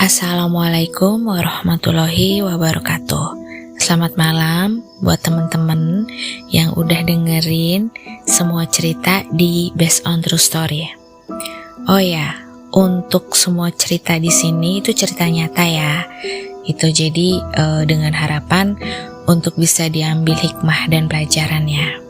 Assalamualaikum warahmatullahi wabarakatuh. Selamat malam buat teman-teman yang udah dengerin semua cerita di Based on True Story. Oh ya, untuk semua cerita di sini itu cerita nyata ya. Itu jadi dengan harapan untuk bisa diambil hikmah dan pelajarannya.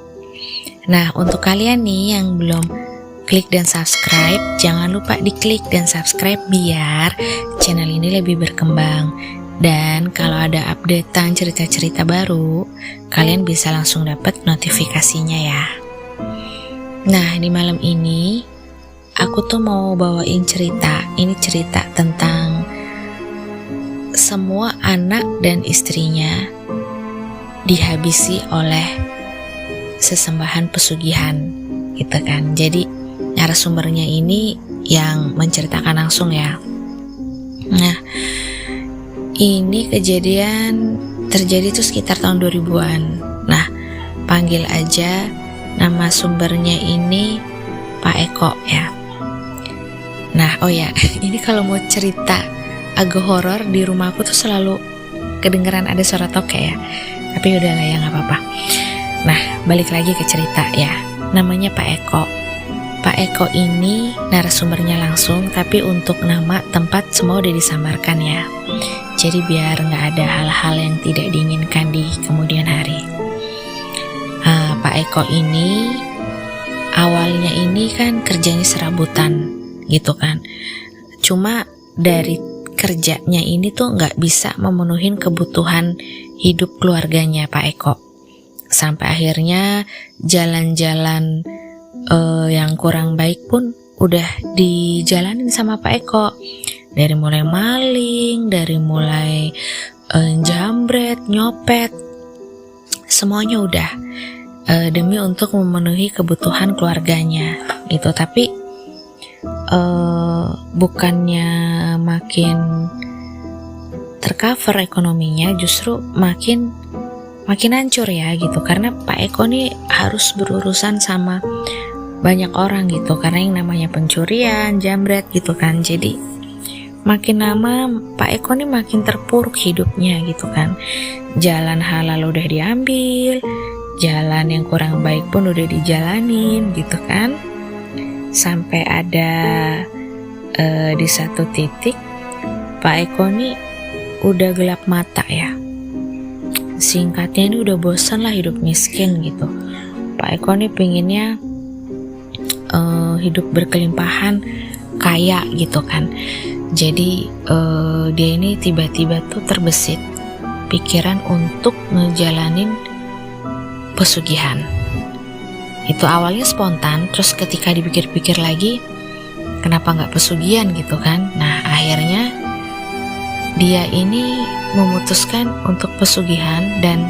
Nah, untuk kalian nih yang belum klik dan subscribe, jangan lupa diklik dan subscribe biar channel ini lebih berkembang. Dan kalau ada updatean cerita-cerita baru, kalian bisa langsung dapat notifikasinya ya. Nah, di malam ini aku tuh mau bawain cerita. Ini cerita tentang semua anak dan istrinya dihabisi oleh sesembahan pesugihan, gitu kan. Jadi narasumbernya ini yang menceritakan langsung ya. Nah, ini kejadian terjadi tuh sekitar tahun 2000-an. Nah, panggil aja nama sumbernya ini Pak Eko ya. Nah, oh ya, ini kalau mau cerita agak horor di rumahku tuh selalu kedengeran ada suara tokek ya. Tapi udahlah ya, gak apa-apa. Nah, balik lagi ke cerita ya. Namanya Pak Eko. Pak Eko ini narasumbernya langsung, tapi untuk nama tempat semua udah disamarkan ya. Jadi biar gak ada hal-hal yang tidak diinginkan di kemudian hari. Pak Eko ini awalnya ini kan kerjanya serabutan gitu kan. Cuma dari kerjanya ini tuh gak bisa memenuhi kebutuhan hidup keluarganya Pak Eko. Sampai akhirnya jalan-jalan yang kurang baik pun udah dijalanin sama Pak Eko. Dari mulai maling, dari mulai jambret, nyopet, semuanya udah demi untuk memenuhi kebutuhan keluarganya gitu. Tapi bukannya makin tercover ekonominya, justru makin hancur ya gitu. Karena Pak Eko nih harus berurusan sama banyak orang gitu, karena yang namanya pencurian, jambret gitu kan. Jadi makin lama Pak Eko nih makin terpuruk hidupnya gitu kan. Jalan halal udah diambil, jalan yang kurang baik pun udah dijalanin gitu kan. Sampai ada di satu titik Pak Eko nih udah gelap mata ya. Singkatnya ini udah bosan lah hidup miskin gitu. Pak Eko nih pengennya hidup berkelimpahan, kaya gitu kan. Jadi dia ini tiba-tiba tuh terbesit pikiran untuk ngejalanin pesugihan. Itu awalnya spontan, terus ketika dipikir-pikir lagi, kenapa nggak pesugihan gitu kan. Nah, akhirnya dia ini memutuskan untuk pesugihan. Dan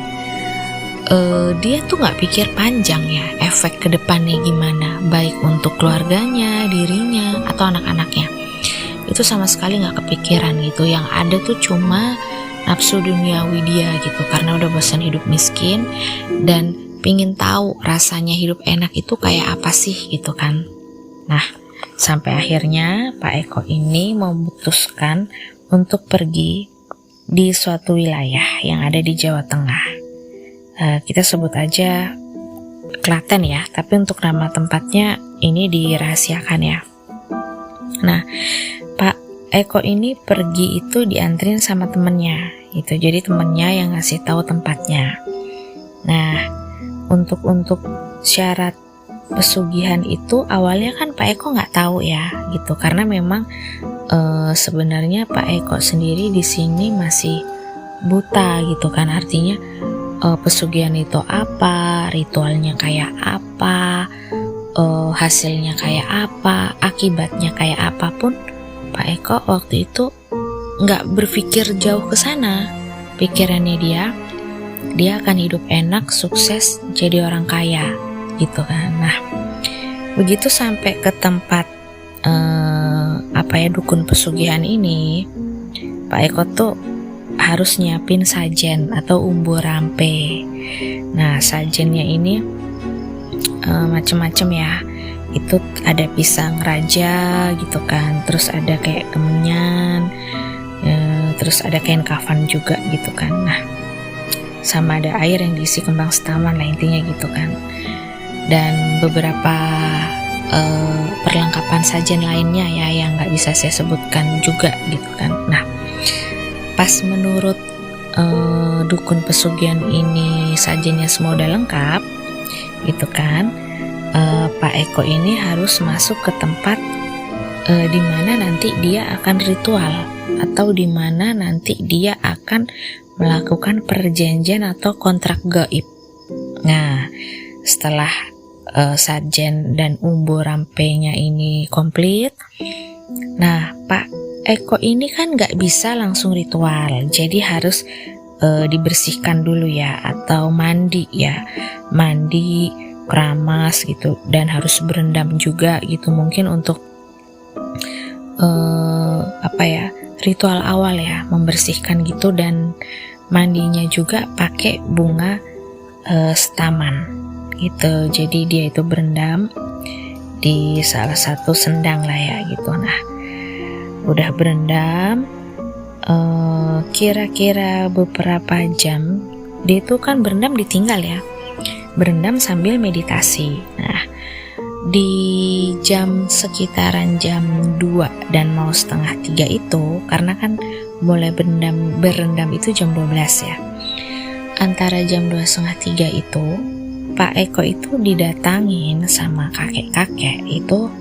dia tuh gak pikir panjang ya efek kedepannya gimana, baik untuk keluarganya, dirinya, atau anak-anaknya. Itu sama sekali gak kepikiran gitu. Yang ada tuh cuma nafsu duniawi dia gitu, karena udah bosan hidup miskin dan pingin tahu rasanya hidup enak itu kayak apa sih gitu kan. Nah, sampai akhirnya Pak Eko ini memutuskan untuk pergi di suatu wilayah yang ada di Jawa Tengah. Kita sebut aja Klaten ya, tapi untuk nama tempatnya ini dirahasiakan ya. Nah, Pak Eko ini pergi itu dianterin sama temennya gitu. Jadi temennya yang ngasih tahu tempatnya. Nah, untuk syarat pesugihan itu awalnya kan Pak Eko nggak tahu ya gitu, karena memang sebenarnya Pak Eko sendiri di sini masih buta gitu kan. Artinya pesugihan itu apa, ritualnya kayak apa, hasilnya kayak apa, akibatnya kayak apapun, Pak Eko waktu itu nggak berpikir jauh ke sana. Pikirannya dia akan hidup enak, sukses, jadi orang kaya gitu kan. Nah, begitu sampai ke tempat dukun pesugihan ini, Pak Eko tuh harus nyiapin sajen atau umbu rampe. Nah, sajennya ini macem-macem ya. Itu ada pisang raja gitu kan, terus ada kayak kemenyan, terus ada kain kafan juga gitu kan. Nah, sama ada air yang diisi kembang setaman lah intinya gitu kan. Dan beberapa perlengkapan sajian lainnya ya yang nggak bisa saya sebutkan juga gitu kan. Nah, pas menurut dukun pesugihan ini sajiannya semua udah lengkap gitu kan, Pak Eko ini harus masuk ke tempat di mana nanti dia akan ritual atau di mana nanti dia akan melakukan perjanjian atau kontrak gaib. Nah, setelah sajen dan umbu rampenya ini komplit, nah Pak Eko ini kan nggak bisa langsung ritual, jadi harus dibersihkan dulu ya, atau mandi ya, mandi, keramas gitu, dan harus berendam juga gitu, mungkin untuk ritual awal ya, membersihkan gitu. Dan mandinya juga pakai bunga setaman gitu. Jadi dia itu berendam di salah satu sendang lah ya gitu. Nah, udah berendam kira-kira beberapa jam, dia itu kan berendam ditinggal ya, berendam sambil meditasi. Nah, di sekitaran jam 2 dan mau setengah 3 itu, karena kan mulai berendam itu jam 12 ya, antara jam 2 setengah 3 itu Pak Eko itu didatangin sama kakek-kakek itu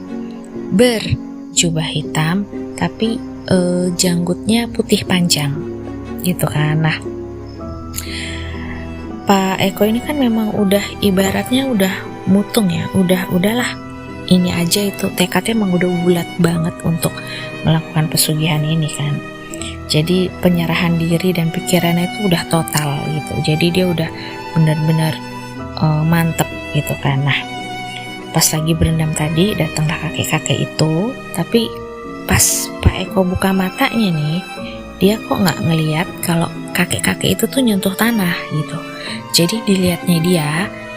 berjubah hitam tapi janggutnya putih panjang gitu kan. Nah, Pak Eko ini kan memang udah ibaratnya udah mutung ya, udahlah ini aja, itu tekadnya emang udah bulat banget untuk melakukan pesugihan ini kan. Jadi penyerahan diri dan pikirannya itu udah total gitu. Jadi dia udah benar-benar mantep gitu kan. Nah, pas lagi berendam tadi datanglah kakek-kakek itu, tapi pas Pak Eko buka matanya nih, dia kok nggak ngelihat kalau kakek-kakek itu tuh nyentuh tanah gitu. Jadi dilihatnya dia,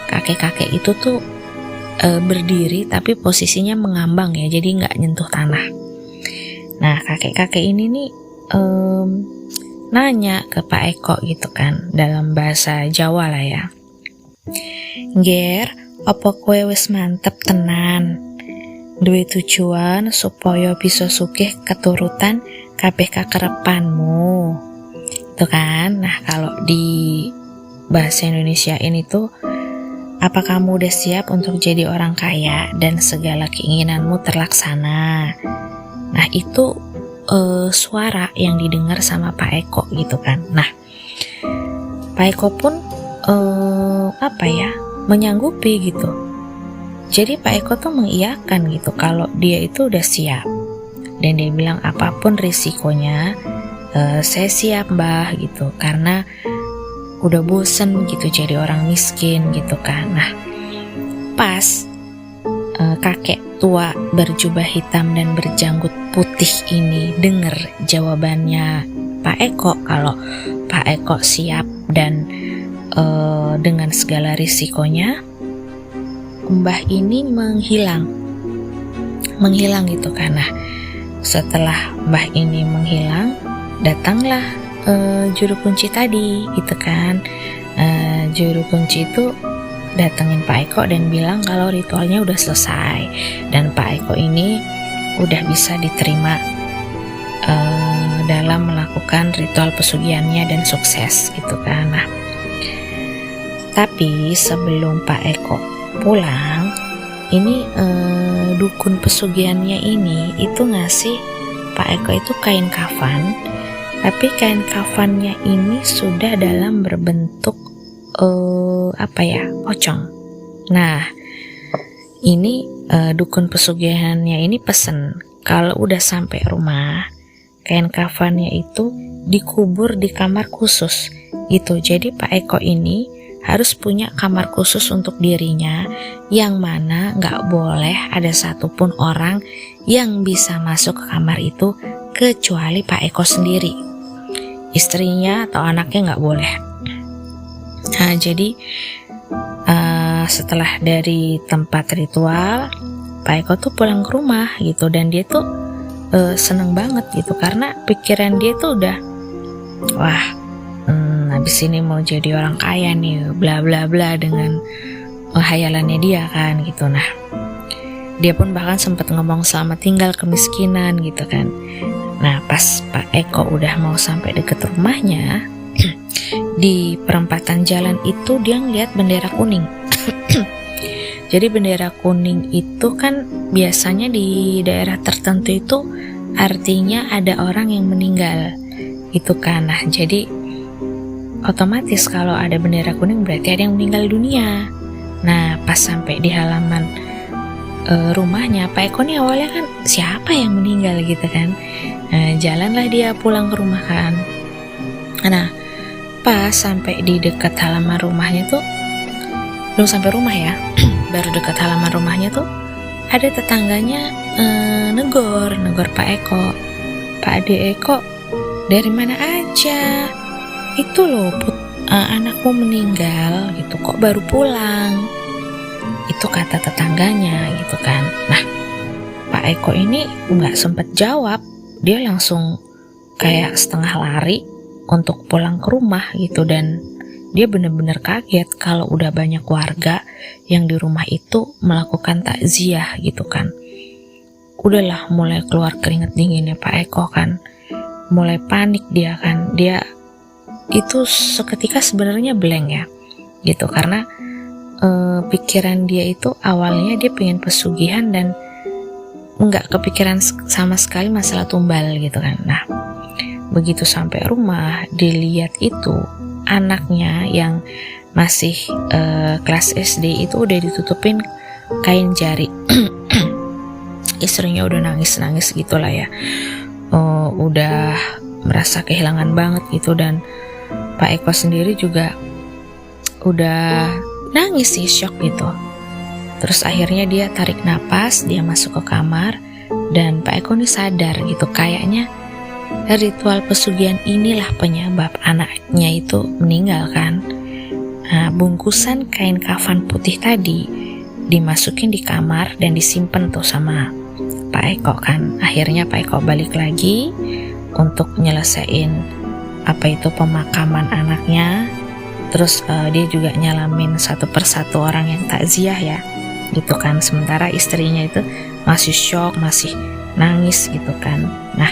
kakek-kakek itu tuh berdiri tapi posisinya mengambang ya, jadi nggak nyentuh tanah. Nah, kakek-kakek ini nih nanya ke Pak Eko gitu kan, dalam bahasa Jawa lah ya. Ger, apa kowe wis mantep tenan? Duwe tujuan supaya bisa sugih keturutan kabeh kakerepanmu. Itu kan. Nah, kalau di bahasa Indonesia ini tuh, apa kamu udah siap untuk jadi orang kaya dan segala keinginanmu terlaksana? Nah, itu suara yang didengar sama Pak Eko gitu kan. Nah, Pak Eko pun menyanggupi gitu. Jadi Pak Eko tuh mengiyakan gitu kalau dia itu udah siap. Dan dia bilang apapun risikonya, saya siap Mbah gitu, karena udah bosen gitu jadi orang miskin gitu kan. Nah, pas kakek tua berjubah hitam dan berjanggut putih ini dengar jawabannya Pak Eko kalau Pak Eko siap dan dengan segala risikonya, Mbah ini menghilang gitu kan. Nah, setelah Mbah ini menghilang, datanglah juru kunci tadi gitu kan. Juru kunci itu datengin Pak Eko dan bilang kalau ritualnya udah selesai dan Pak Eko ini udah bisa diterima dalam melakukan ritual pesugihannya dan sukses gitu kan. Nah, tapi sebelum Pak Eko pulang, ini dukun pesugihannya ini itu ngasih Pak Eko itu kain kafan, tapi kain kafannya ini sudah dalam berbentuk pocong. Nah, ini dukun pesugihannya ini pesen kalau udah sampai rumah, kain kafannya itu dikubur di kamar khusus gitu. Jadi Pak Eko ini harus punya kamar khusus untuk dirinya, yang mana gak boleh ada satupun orang yang bisa masuk ke kamar itu kecuali Pak Eko sendiri. Istrinya atau anaknya gak boleh. Nah, jadi setelah dari tempat ritual, Pak Eko tuh pulang ke rumah gitu, dan dia tuh seneng banget gitu karena pikiran dia tuh udah wah, habis ini mau jadi orang kaya nih, bla bla bla, dengan hayalannya dia kan gitu. Nah, dia pun bahkan sempat ngomong selamat tinggal kemiskinan gitu kan. Nah, pas Pak Eko udah mau sampai deket rumahnya, di perempatan jalan itu dia ngeliat bendera kuning. Jadi bendera kuning itu kan biasanya di daerah tertentu itu artinya ada orang yang meninggal gitu kan. Nah, jadi otomatis kalau ada bendera kuning berarti ada yang meninggal dunia. Nah, pas sampai di halaman rumahnya Pak Eko nih, awalnya kan siapa yang meninggal gitu kan. Jalanlah dia pulang ke rumah kan. Nah, pas sampai di dekat halaman rumahnya tuh, belum sampai rumah ya, baru dekat halaman rumahnya tuh ada tetangganya negor Pak Eko. Pak Ade Eko, dari mana aja? Itu loh anakmu meninggal gitu, kok baru pulang? Itu kata tetangganya gitu kan. Nah, Pak Eko ini nggak sempet jawab, dia langsung kayak setengah lari untuk pulang ke rumah gitu. Dan dia benar-benar kaget kalau udah banyak warga yang di rumah itu melakukan takziah gitu kan. Udahlah mulai keluar keringat dinginnya Pak Eko kan, mulai panik dia kan. Dia itu seketika sebenarnya blank ya gitu, karena pikiran dia itu awalnya dia pengen pesugihan dan nggak kepikiran sama sekali masalah tumbal gitu kan. Nah, begitu sampai rumah dilihat itu anaknya yang masih kelas SD itu udah ditutupin kain jari. Istrinya udah nangis gitulah ya, udah merasa kehilangan banget gitu. Dan Pak Eko sendiri juga udah nangis sih, shock gitu. Terus akhirnya dia tarik napas, dia masuk ke kamar, dan Pak Eko nih sadar gitu, kayaknya ritual pesugihan inilah penyebab anaknya itu meninggal kan. Nah, bungkusan kain kafan putih tadi dimasukin di kamar dan disimpan tuh sama Pak Eko kan. Akhirnya Pak Eko balik lagi untuk nyelesain pemakaman anaknya. Terus dia juga nyalamin satu persatu orang yang takziah ya gitu kan. Sementara istrinya itu masih shock, masih nangis gitu kan. Nah,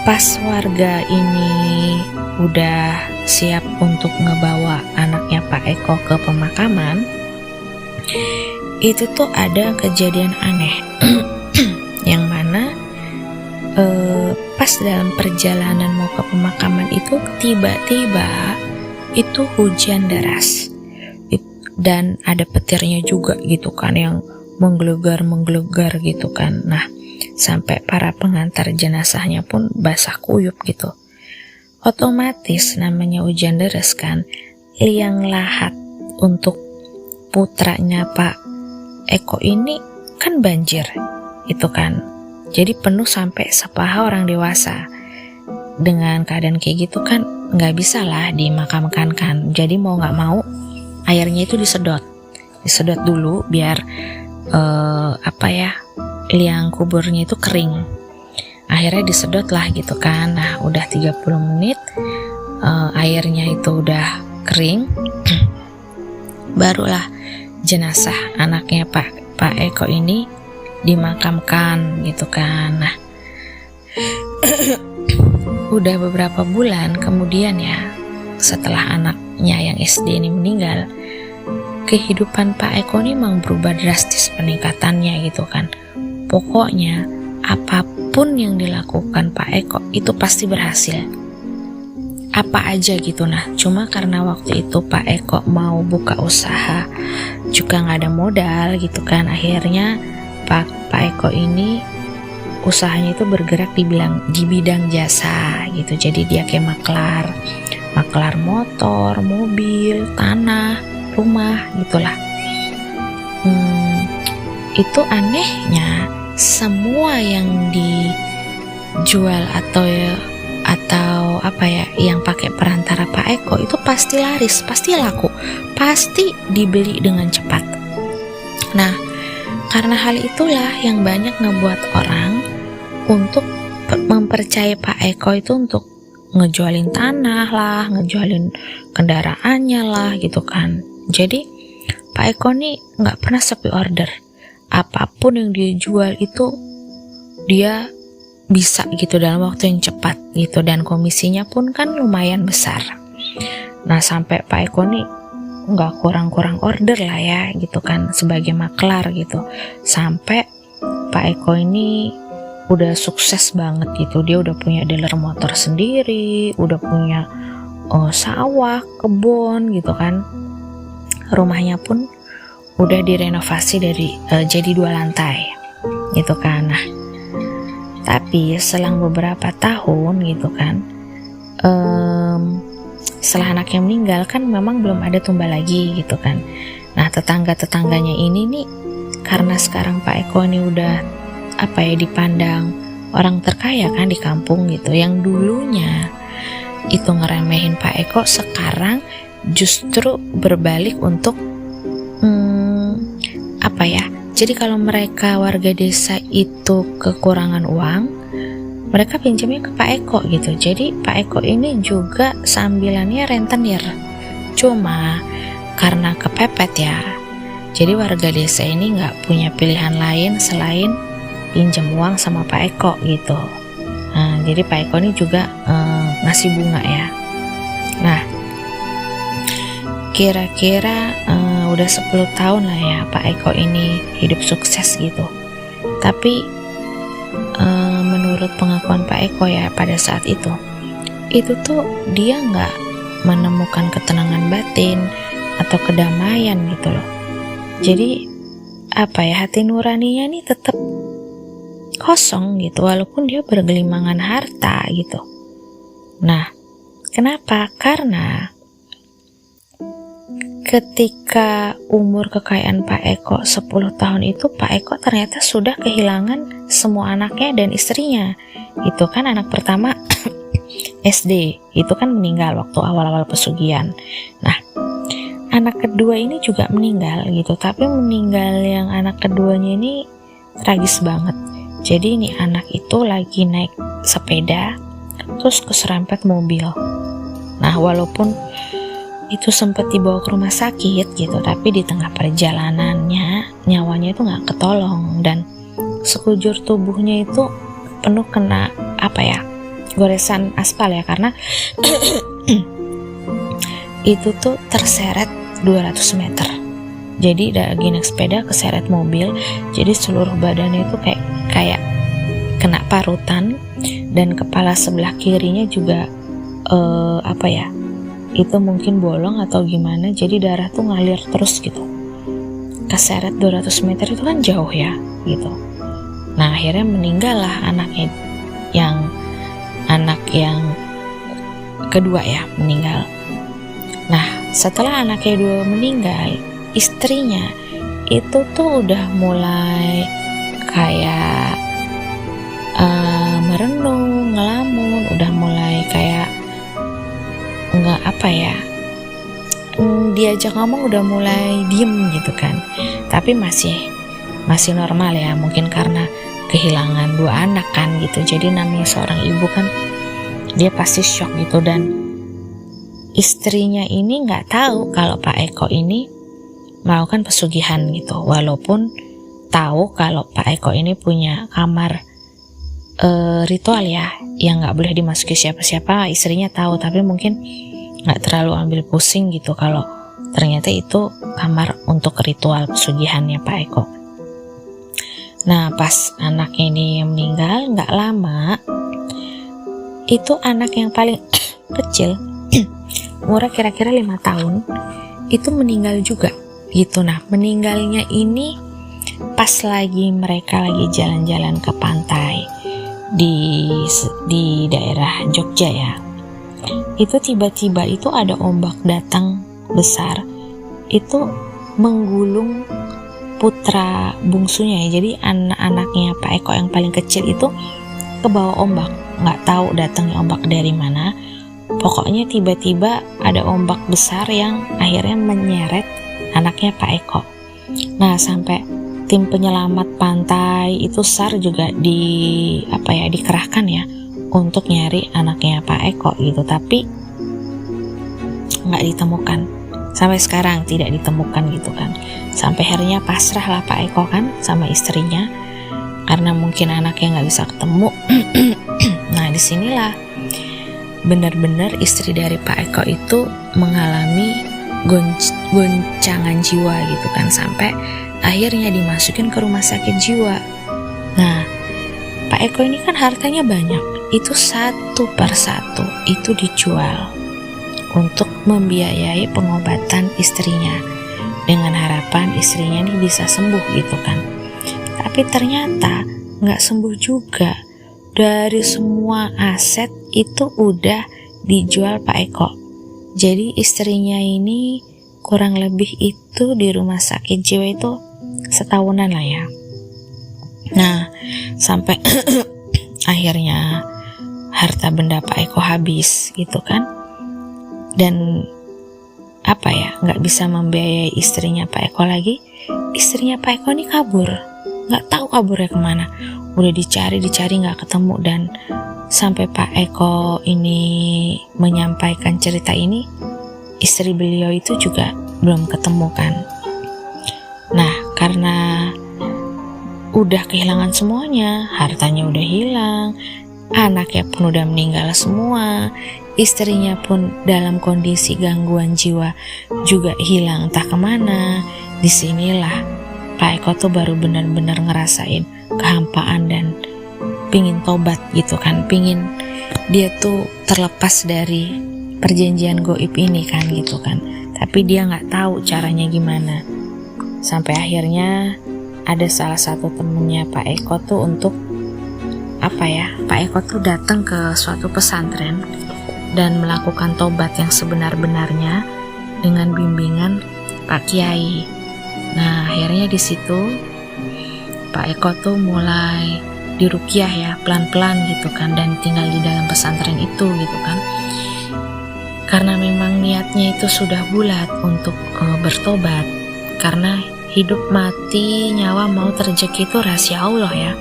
pas warga ini udah siap untuk ngebawa anaknya Pak Eko ke pemakaman, itu tuh ada kejadian aneh. Yang mana pas dalam perjalanan mau ke pemakaman itu tiba-tiba itu hujan deras dan ada petirnya juga gitu kan, yang menggelegar gitu kan. Nah, sampai para pengantar jenazahnya pun basah kuyup gitu. Otomatis namanya hujan deras kan, liang lahat untuk putranya Pak Eko ini kan banjir itu kan. Jadi penuh sampai sepaha orang dewasa. Dengan keadaan kayak gitu kan nggak bisa lah dimakamkan kan. Jadi mau nggak mau airnya itu disedot dulu biar liang kuburnya itu kering. Akhirnya disedot lah gitu kan. Nah, udah 30 menit airnya itu udah kering. Barulah jenazah anaknya Pak Eko ini dimakamkan gitu kan. Nah, udah beberapa bulan kemudian ya, setelah anaknya yang SD ini meninggal, kehidupan Pak Eko ini memang berubah drastis peningkatannya gitu kan. Pokoknya apapun yang dilakukan Pak Eko itu pasti berhasil, apa aja gitu. Nah, cuma karena waktu itu Pak Eko mau buka usaha juga nggak ada modal gitu kan. Akhirnya Pak Eko ini usahanya itu bergerak di bidang jasa gitu. Jadi dia kayak maklar motor, mobil, tanah, rumah gitulah. Itu anehnya semua yang dijual atau yang pakai perantara Pak Eko itu pasti laris, pasti laku, pasti dibeli dengan cepat. Nah, karena hal itulah yang banyak ngebuat orang untuk mempercayai Pak Eko itu untuk ngejualin tanah lah, ngejualin kendaraannya lah gitu kan. Jadi Pak Eko nih nggak pernah sepi order. Apapun yang dia jual itu dia bisa gitu dalam waktu yang cepat gitu, dan komisinya pun kan lumayan besar. Nah sampai Pak Eko nih nggak kurang-kurang order lah ya gitu kan sebagai maklar gitu. Sampai Pak Eko ini udah sukses banget gitu, dia udah punya dealer motor sendiri, udah punya sawah, kebun gitu kan. Rumahnya pun udah direnovasi dari jadi 2 lantai gitu kan. Nah tapi selang beberapa tahun gitu kan, setelah anaknya meninggal kan memang belum ada tumbal lagi gitu kan. Nah tetangga-tetangganya ini nih, karena sekarang Pak Eko ini udah dipandang orang terkaya kan di kampung gitu, yang dulunya itu ngeremehin Pak Eko sekarang justru berbalik untuk jadi kalau mereka warga desa itu kekurangan uang, mereka pinjamnya ke Pak Eko gitu. Jadi Pak Eko ini juga sambilannya rentenir, cuma karena kepepet ya, jadi warga desa ini nggak punya pilihan lain selain pinjam uang sama Pak Eko gitu. Nah, jadi Pak Eko ini juga ngasih bunga ya. Nah kira-kira udah 10 tahun lah ya Pak Eko ini hidup sukses gitu. Tapi menurut pengakuan Pak Eko ya pada saat itu tuh dia nggak menemukan ketenangan batin atau kedamaian gitu loh. Jadi hati nuraninya nih tetap kosong gitu walaupun dia bergelimangan harta gitu. Nah kenapa? Karena ketika umur kekayaan Pak Eko 10 tahun itu, Pak Eko ternyata sudah kehilangan semua anaknya dan istrinya. Itu kan anak pertama SD, itu kan meninggal waktu awal-awal pesugihan. Nah, anak kedua ini juga meninggal gitu, tapi meninggal yang anak keduanya ini tragis banget. Jadi ini anak itu lagi naik sepeda, terus keserempet mobil. Nah, walaupun itu sempat dibawa ke rumah sakit gitu, tapi di tengah perjalanannya nyawanya itu nggak ketolong, dan sekujur tubuhnya itu penuh kena goresan aspal ya, karena itu tuh terseret 200 meter. Jadi lagi naik sepeda keseret mobil, jadi seluruh badannya itu kayak kena parutan, dan kepala sebelah kirinya juga itu mungkin bolong atau gimana, jadi darah tuh ngalir terus gitu. Keseret 200 meter itu kan jauh ya gitu. Nah akhirnya meninggal lah anak yang kedua ya meninggal. Nah setelah anaknya dua meninggal, istrinya itu tuh udah mulai kayak merenung, ngelamun, udah mulai kayak nggak diajak ngomong udah mulai diem gitu kan, tapi masih normal ya, mungkin karena kehilangan 2 anak kan gitu. Jadi namanya seorang ibu kan dia pasti shock gitu, dan istrinya ini nggak tahu kalau Pak Eko ini melakukan pesugihan gitu, walaupun tahu kalau Pak Eko ini punya kamar ritual ya yang nggak boleh dimasuki siapa-siapa. Istrinya tahu, tapi mungkin nggak terlalu ambil pusing gitu kalau ternyata itu kamar untuk ritual pesugihannya Pak Eko. Nah pas anaknya ini meninggal nggak lama, itu anak yang paling kecil umurnya kira-kira 5 tahun itu meninggal juga gitu. Nah meninggalnya ini pas mereka lagi jalan-jalan ke pantai di daerah Jogja ya. Itu tiba-tiba itu ada ombak datang besar, itu menggulung putra bungsunya ya. Jadi anak-anaknya Pak Eko yang paling kecil itu ke bawah ombak, nggak tahu datangnya ombak dari mana. Pokoknya tiba-tiba ada ombak besar yang akhirnya menyeret anaknya Pak Eko. Nah sampai tim penyelamat pantai itu SAR juga dikerahkan ya untuk nyari anaknya Pak Eko gitu, tapi nggak ditemukan. Sampai sekarang tidak ditemukan gitu kan. Sampai akhirnya pasrah lah Pak Eko kan sama istrinya, karena mungkin anaknya nggak bisa ketemu. Nah disinilah benar-benar istri dari Pak Eko itu mengalami goncangan jiwa gitu kan, sampai akhirnya dimasukin ke rumah sakit jiwa. Nah Pak Eko ini kan hartanya banyak, itu satu per satu itu dijual untuk membiayai pengobatan istrinya, dengan harapan istrinya ini bisa sembuh gitu kan. Tapi ternyata nggak sembuh juga. Dari semua aset itu udah dijual Pak Eko. Jadi istrinya ini kurang lebih itu di rumah sakit jiwa itu setahunan lah ya. Nah sampai akhirnya harta benda Pak Eko habis gitu kan, dan nggak bisa membiayai istrinya Pak Eko lagi. Istrinya Pak Eko ini kabur, nggak tahu kaburnya kemana. Udah dicari nggak ketemu, dan sampai Pak Eko ini menyampaikan cerita ini, istri beliau itu juga belum ketemu kan. Nah karena udah kehilangan semuanya, hartanya udah hilang, anaknya pun udah meninggal semua, istrinya pun dalam kondisi gangguan jiwa juga hilang entah kemana. Disinilah Pak Eko tuh baru benar-benar ngerasain kehampaan dan pingin tobat gitu kan, pingin dia tuh terlepas dari perjanjian goib ini kan gitu kan. Tapi dia nggak tahu caranya gimana. Sampai akhirnya ada salah satu temennya Pak Eko tuh untuk Pak Eko tuh datang ke suatu pesantren dan melakukan tobat yang sebenar-benarnya dengan bimbingan Pak Kiai. Nah akhirnya di situ Pak Eko tuh mulai diruqyah ya, pelan-pelan gitu kan, dan tinggal di dalam pesantren itu gitu kan. Karena memang niatnya itu sudah bulat untuk bertobat, karena hidup mati, nyawa mau rezeki itu rahasia Allah ya.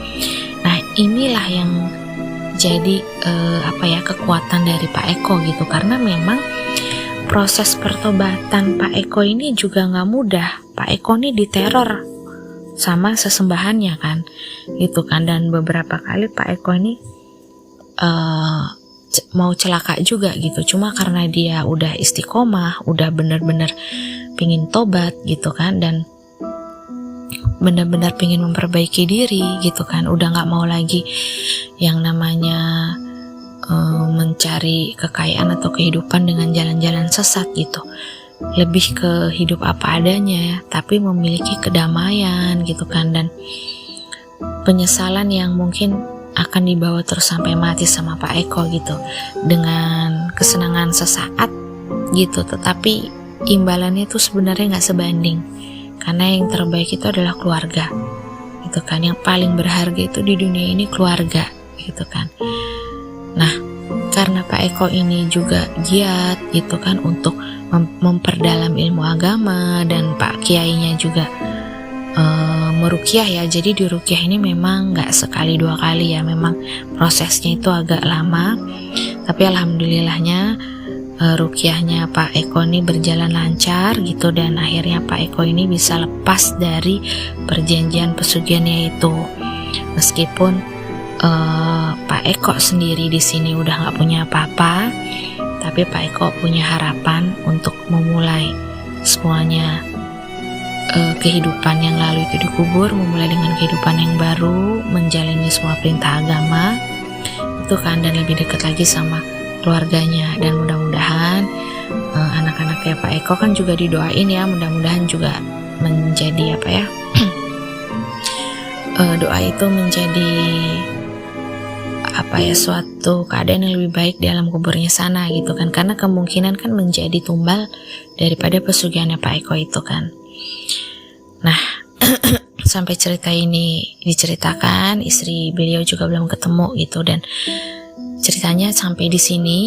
Nah inilah yang jadi kekuatan dari Pak Eko gitu, karena memang proses pertobatan Pak Eko ini juga nggak mudah. Pak Eko ini diteror sama sesembahannya kan gitu kan, dan beberapa kali Pak Eko ini mau celaka juga gitu. Cuma karena dia udah istiqomah, udah bener-bener pingin tobat gitu kan, dan benar-benar pingin memperbaiki diri gitu kan, udah nggak mau lagi yang namanya mencari kekayaan atau kehidupan dengan jalan-jalan sesat gitu, lebih ke hidup apa adanya ya, tapi memiliki kedamaian gitu kan, dan penyesalan yang mungkin akan dibawa terus sampai mati sama Pak Eko gitu, dengan kesenangan sesaat gitu, tetapi imbalannya itu sebenarnya nggak sebanding. Karena yang terbaik itu adalah keluarga gitu kan, yang paling berharga itu di dunia ini keluarga gitu kan. Nah karena Pak Eko ini juga giat gitu kan untuk memperdalam ilmu agama, dan Pak Kiainya juga meruqyah ya. Jadi di ruqyah ini memang nggak sekali dua kali ya, memang prosesnya itu agak lama, tapi alhamdulillahnya ruqyahnya Pak Eko ini berjalan lancar gitu, dan akhirnya Pak Eko ini bisa lepas dari perjanjian pesugihannya itu. Meskipun Pak Eko sendiri di sini udah nggak punya apa-apa, tapi Pak Eko punya harapan untuk memulai semuanya, kehidupan yang lalu itu dikubur, memulai dengan kehidupan yang baru, menjalani semua perintah agama itu kan, dan lebih dekat lagi sama keluarganya. Dan mudah-mudahan anak-anaknya Pak Eko kan juga didoain ya, mudah-mudahan juga menjadi doa itu menjadi suatu keadaan yang lebih baik di alam kuburnya sana gitu kan, karena kemungkinan kan menjadi tumbal daripada pesugihannya Pak Eko itu kan. Nah sampai cerita ini diceritakan, istri beliau juga belum ketemu gitu, dan ceritanya sampai di sini.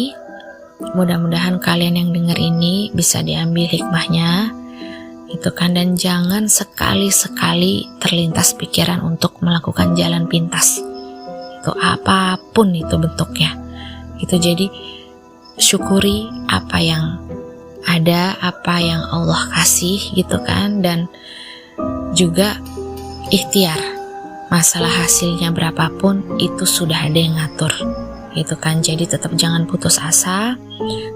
Mudah-mudahan kalian yang dengar ini bisa diambil hikmahnya gitu kan, dan jangan sekali-sekali terlintas pikiran untuk melakukan jalan pintas gitu, apapun itu bentuknya gitu. Jadi syukuri apa yang ada, apa yang Allah kasih gitu kan, dan juga ikhtiar. Masalah hasilnya berapapun itu sudah ada yang ngatur gitu kan. Jadi tetap jangan putus asa,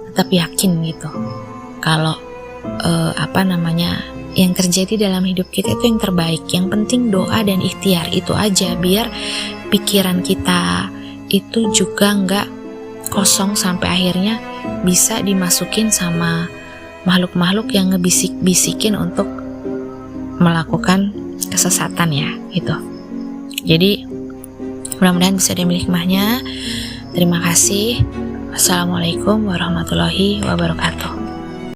tetap yakin gitu kalau yang terjadi dalam hidup kita itu yang terbaik. Yang penting doa dan ikhtiar itu aja, biar pikiran kita itu juga nggak kosong sampai akhirnya bisa dimasukin sama makhluk-makhluk yang ngebisik-bisikin untuk melakukan kesesatan ya gitu. Jadi mudah-mudahan bisa diambil hikmahnya. Terima kasih. Wassalamualaikum warahmatullahi wabarakatuh.